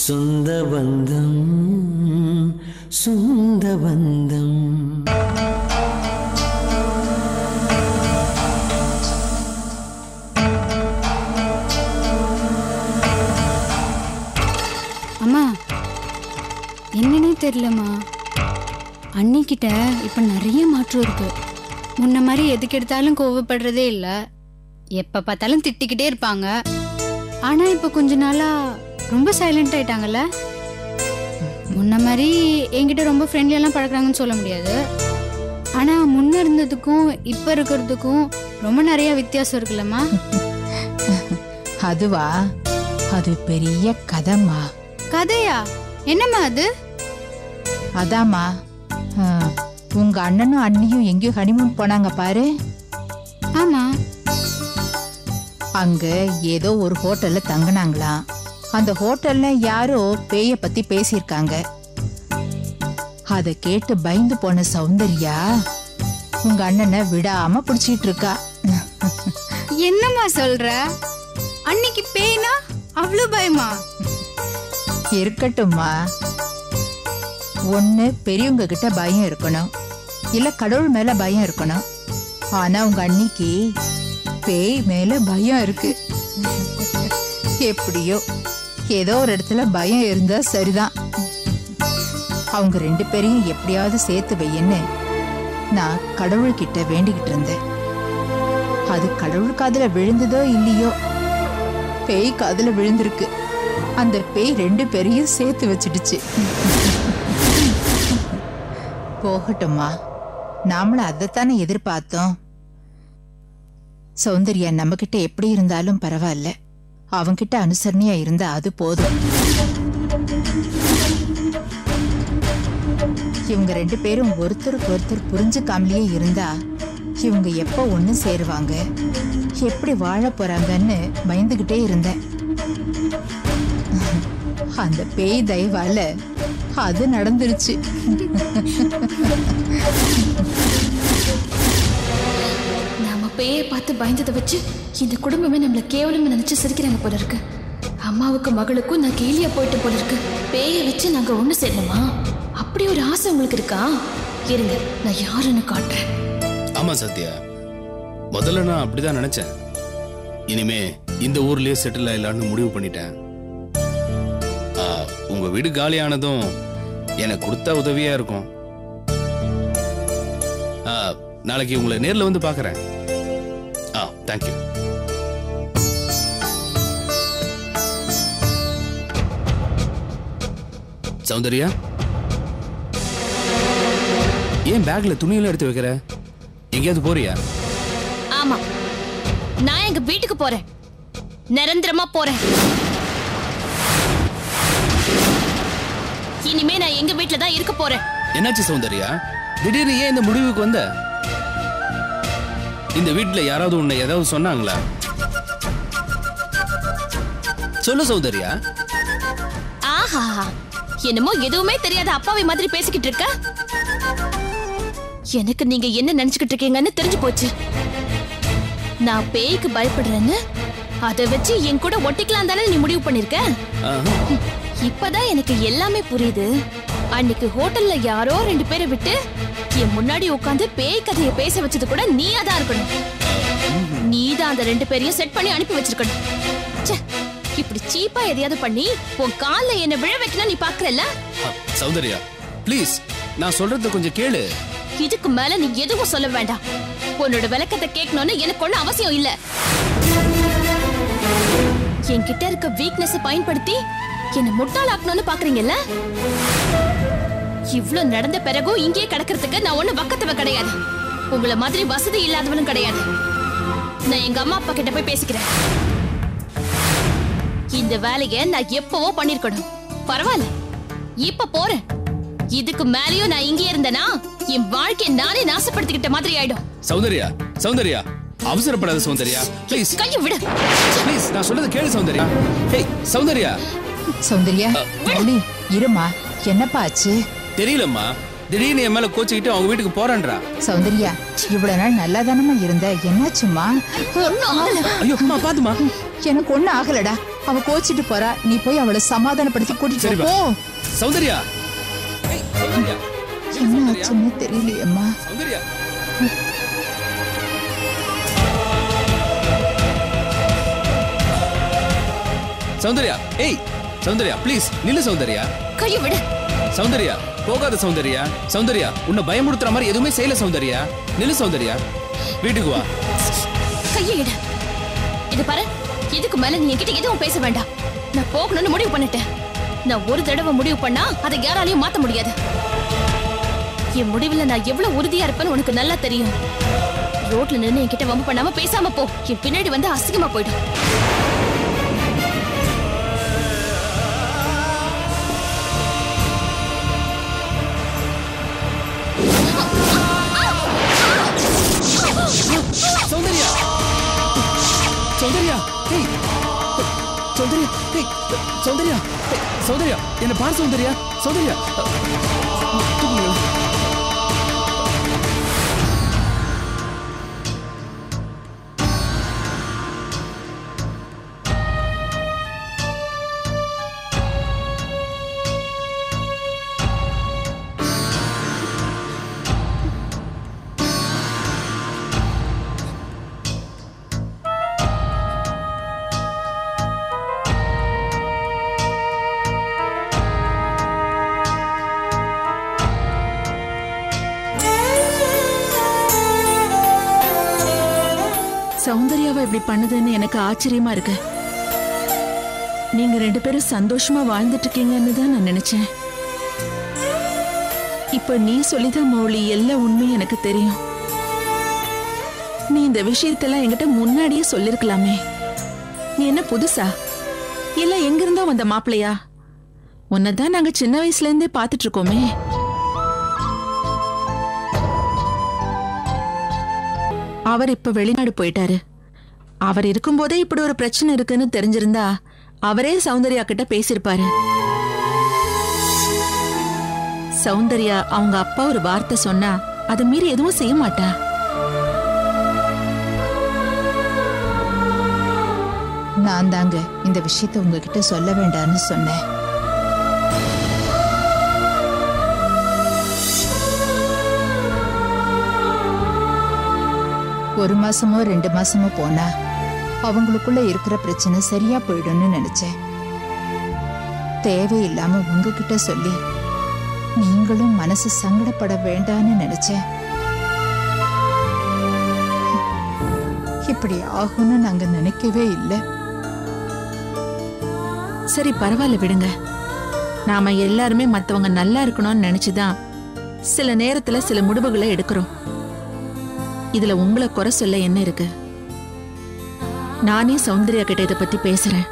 சொந்த பந்தம் சொந்த பந்தம். அம்மா என்னன்னே தெரியலம்மா, அன்னிக்கிட்ட இப்ப நிறைய மாற்றம் இருக்கு. முன்ன மாதிரி எதுக்கு எடுத்தாலும் கோவப்படுறதே இல்ல, எப்ப பார்த்தாலும் திட்டிக்கிட்டே இருப்பாங்க. ஆனா இப்ப கொஞ்ச நாளா ரொம்ப சைலண்ட் ஆயிட்டாங்கல்ல. முன்ன மாதிரி என்கிட்ட ரொம்ப ஃப்ரெண்ட்லியெல்லாம் பழகுறாங்கன்னு சொல்ல முடியாது. ஆனா முன்ன இருந்ததுக்கும் இப்ப இருக்கிறதுக்கும் ரொம்ப நிறைய வித்தியாசம் இருக்குல்லம்மா. அதுவா, அது பெரிய கதைமா. கதையா? என்னம்மா அது? அதாம்மா, உங்க அண்ணனும் அண்ணியும் எங்கேயோ ஹனிமூன் போனாங்க பாரு. ஆமா. அங்க ஏதோ ஒரு ஹோட்டல்ல தங்கினாங்களாம். அந்த ஹோட்டல்ல யாரோ பேய பத்தி பேசியிருக்காங்க. அத கேட்டு பயந்து போன சௌந்தர்யா உங்க அண்ணனை விடாம பிடிச்சிட்டு இருக்கா. என்னம்மா சொல்ற? அன்னைக்கு பேய்னா அவ்வளவு பயமா? இருக்கட்டும்மா, ஒண்ணு பெரியவங்க கிட்ட பயம் இருக்கணும், இல்ல கடவுள் மேல பயம் இருக்கணும். ஆனா உங்க அன்னிக்கு பேய் மேல பயம் இருக்கு. எப்படியோ ஏதோ ஒரு இடத்துல பயம் இருந்தா சரிதான். அவங்க ரெண்டு பேரையும் எப்படியாவது சேர்த்து வையன்னு நான் கடவுள்கிட்ட வேண்டிக்கிட்டு இருந்தேன். அது கடவுள் காதுல விழுந்ததோ இல்லையோ, பேய் காதுல விழுந்திருக்கு. அந்த பேய் ரெண்டு பேரையும் சேர்த்து வச்சிடுச்சு. போகட்டும்மா, நாமளும் அதைத்தானே எதிர்பார்த்தோம். சௌந்தர்யா நம்ம கிட்ட எப்படி இருந்தாலும் பரவாயில்ல, அவங்கிட்ட அனுசரணையா இருந்தா அது போதும். இவங்க ரெண்டு பேரும் ஒருத்தருக்கு ஒருத்தர் புரிஞ்சுக்காமலேயே இருந்தா இவங்க எப்ப ஒண்ணு சேருவாங்க, எப்படி வாழ போறாங்கன்னு பயந்துகிட்டே இருந்தேன். அந்த பேய் தயவால அது நடந்துருச்சு. நாம பேயை பார்த்து பயந்ததை வச்சு இந்த குடும்பமே நம்மள கேவலமா நினைச்சு சிரிக்கிறாங்க போல இருக்கு. அம்மாவுக்கு மகளுக்கும் நான் கேலியா போயிட்டு போல இருக்கு. பேயை வச்சு நாங்க ஒண்ணு சேரணுமா? அப்படி ஒரு ஆசை உங்களுக்கு இருக்கா? இருங்க, நான் யாருன்னு காட்டுறேன். ஆமா சத்யா, முதல்ல நான் அப்படிதான் நினைச்சேன். இனிமே இந்த ஊர்லயே செட்டில் ஆயிடலான்னு முடிவு பண்ணிட்டேன். உங்க வீடு காலியானதும் எனக்கு கொடுத்த உதவியா இருக்கும். நாளைக்கு உங்களை நேர்ல வந்து பாக்குறேன். தேங்க்யூ. சௌந்தர்யா, ஏன் பேக்ல துணியெல்லாம் எடுத்து வைக்கிற? எங்கேயாவது போறியா? ஆமா, நான் எங்க வீட்டுக்கு போறேன். நிரந்தரமா போறேன். இனிமே நான் எங்க வீட்டுல தான் இருக்க போறேன். என்னாச்சு சௌந்தர்யா, திடீர்னு ஏன் இந்த முடிவுக்கு வந்த? இந்த வீட்டுல யாராவது உன்னை ஏதாவது சொன்னாங்களா? சொல்லு சௌந்தர்யா. ஆஹா, என்னமோ எதுவுமே தெரியாத அப்பாவை மாதிரி பேசிக்கிட்டு இருக்க. எனக்கு நீங்க என்ன நினைச்சுக்கிட்டு இருக்கீங்கன்னு தெரிஞ்சு போச்சு. நான் பேய்க்கு பயப்படுறேன்னு அதை வச்சு என் கூட ஒட்டிக்கலாம் தானே நீ முடிவு பண்ணிருக்க. இப்பதான் எனக்கு எல்லாமே புரியுது. அன்னைக்கு ஹோட்டல்ல யாரோ ரெண்டு பேரை விட்டு என் முன்னாடி உட்காந்து பேய் கதையை பேச வச்சது கூட நீயா தான் இருக்கணும். நீதான் அந்த ரெண்டு பேரையும் செட் பண்ணி அனுப்பி வச்சிருக்கணும். இப்படி சீப்பா எதையாவது பண்ணி உன் கால்ல என்ன விழ வைக்கணும் நீ பாக்குறல்ல. சௌந்தர்யா ப்ளீஸ், நான் சொல்றத கொஞ்சம் கேளு. இதுக்கு மேல நீ எதுவும் சொல்ல வேண்டாம். உன்னோட விளக்கத்தை கேட்கணும்னு எனக்கு ஒண்ணு அவசியம் இல்ல. என்கிட்ட இருக்க வீக்னஸ் பயன்படுத்தி என்ன முட்டாளாக்கணும்னு பாக்குறீங்கல்ல. இவ்ளோ நடந்த பிறகும் இங்கே கிடக்கிறதுக்கு நான் ஒண்ணு வக்கத்தவ கிடையாது. உங்களை மாதிரி வசதி இல்லாதவனும் கிடையாது. நான் எங்க அம்மா அப்பா கிட்ட போய் பேசிக்கிறேன். இந்த வேலையை நான் எப்பவோ பண்ணிருக்கணும். பரவாயில்ல, இப்ப போறேன். இதுக்கு மேலயும் நான் இங்கே இருந்தேனா என் வாழ்க்கையை நானே நாசப்படுத்திக்கிட்ட மாதிரி ஆயிடும். சௌந்தர்யா, சௌந்தர்யா அவசரப்படாத சௌந்தர்யா, ப்ளீஸ். கையை விடு ப்ளீஸ், நான் சொல்றத கேளு சௌந்தர்யா. ஹே சௌந்தர்யா. சௌந்தர்யா, இருமா, என்னப்பா ஆச்சு? தெரியலம்மா, திடீர்னு என் மேல கோச்சிக்கிட்டு அவங்க வீட்டுக்கு போறேன்றா. சௌந்தர்யா, இவ்வளவு நாள் நல்லா தானமா இருந்த, என்னாச்சுமா? ஐயோ அம்மா பாத்துமா. எனக்கு ஒண்ணு ஆகலடா. அவ கோச்சிட்டு போறா, நீ போய் அவளை சமாதானப்படுத்தி கூட்டிட்டு போ. சௌந்தர்யா, என்ன ஆச்சுன்னு தெரியலையம்மா. சௌந்தர்யா, சௌந்தர்யா, ஏய் சௌந்தர்யா ப்ளீஸ் நில்லு. சௌந்தர்யா கையை விடு. சௌந்தர்யா போகாத. சௌந்தர்யா, சௌந்தர்யா உன்னை பயமுறுத்துற மாதிரி எதுவுமே செய்யல. சௌந்தர்யா நில்லு. சௌந்தர்யா வீட்டுக்கு வா. கையை இடு. இது பாரு, இதுக்கு மேல நீ என்கிட்ட எதுவும் பேச வேண்டாம். நான் போகணும்னு முடிவு பண்ணிட்டேன். நான் ஒரு தடவை முடிவு பண்ணா அதை யாராலையும் மாத்த முடியாது. என் முடிவுல நான் எவ்வளவு உறுதியா இருப்பேன்னு உனக்கு நல்லா தெரியும். ரோட்ல நின்று என்கிட்ட வம்பு பண்ணாம பேசாம போ. என் பின்னாடி வந்து அசிங்கமா போயிடும். சௌந்தர்யா, சௌந்தர்யா, ஏய் சௌந்தர்யா, ஏய் சௌந்தர்யா, சௌந்தர்யா என்ன பாரு. சௌந்தர்யா, சௌந்தர்யா சௌந்தர்யாவை இப்படி பண்ணதுன்னு எனக்கு ஆச்சரியமா இருக்கு. நீங்க ரெண்டு பேரும் சந்தோஷமா வாழ்ந்துட்டு இருக்கீங்கன்னு தான் நான் நினைச்சேன். இப்ப நீ சொல்லிதான் மௌலி, எல்லா உண்மையும் எனக்கு தெரியும். நீ இந்த விஷயத்தெல்லாம் என்கிட்ட முன்னாடியே சொல்லிருக்கலாமே. நீ என்ன புதுசா இல்ல எங்கிருந்தோ வந்த மாப்பிள்ளையா? உன்னதான் நாங்க சின்ன வயசுல இருந்தே பாத்துட்டு இருக்கோமே. அவர் இப்ப வெளிநாடு போயிட்டாரு. அவர் இருக்கும்போதே இப்படி ஒரு பிரச்சனை இருக்குன்னு தெரிஞ்சிருந்தா அவரே சௌந்தர்யா கிட்ட பேசிருப்பாரு. சௌந்தர்யா அவங்க அப்பா ஒரு வார்த்தை சொன்னா அதை மீறி எதுவும் செய்ய மாட்டா. நான் தாங்க இந்த விஷயத்த உங்ககிட்ட சொல்ல வேண்டாம்னு சொன்னேன். ஒரு மாசமோ 2 மாசமோ போனா அவங்களுக்குள்ள இருக்கிற பிரச்சனை சரியா போயிடும்னு நினைச்சேன். தேவையில்லாம உங்ககிட்ட சொல்லி நீங்களும் மனசு சங்கடப்பட வேண்டான்னு நினைச்சேன். இப்படி ஆகும்னு நாங்க நினைக்கவே இல்லை. சரி பரவாயில்ல விடுங்க. நாம எல்லாருமே மத்தவங்க நல்லா இருக்கணும்னு நினைச்சுதான் சில நேரத்துல சில முடிவுகளை எடுக்கிறோம். இதுல உங்களை குறை சொல்ல என்ன இருக்கு? நானே சௌந்தர்யா கிட்ட இதை பத்தி பேசுறேன்.